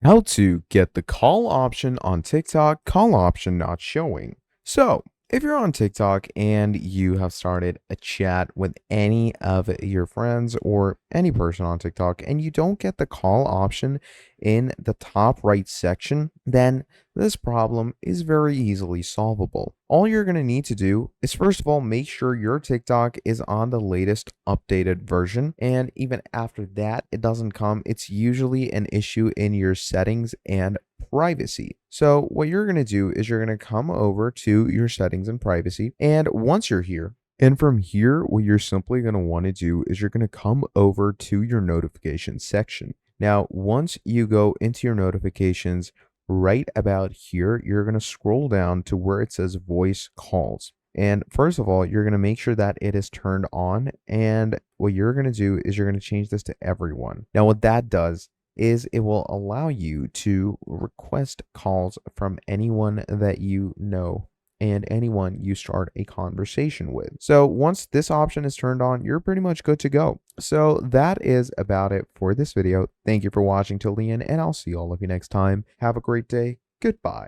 How to get the call option on TikTok, call option not showing. So, if you're on TikTok and you have started a chat with any of your friends or any person on TikTok and you don't get the call option in the top right section, then this problem is very easily solvable. All you're going to need to do is, first of all, make sure your TikTok is on the latest updated version. And even after that, it doesn't come. It's usually an issue in your settings and privacy. So what you're going to do is you're going to come over to your settings and privacy. And once you're here, and from here, what you're simply going to want to do is you're going to come over to your notifications section. Now, once you go into your notifications, right about here, you're going to scroll down to where it says voice calls. And first of all, you're going to make sure that it is turned on. And what you're going to do is you're going to change this to everyone. Now, what that does is it will allow you to request calls from anyone that you know and anyone you start a conversation with. So once this option is turned on, you're pretty much good to go. So that is about it for this video. Thank you for watching till the end, and I'll see all of you next time. Have a great day. Goodbye.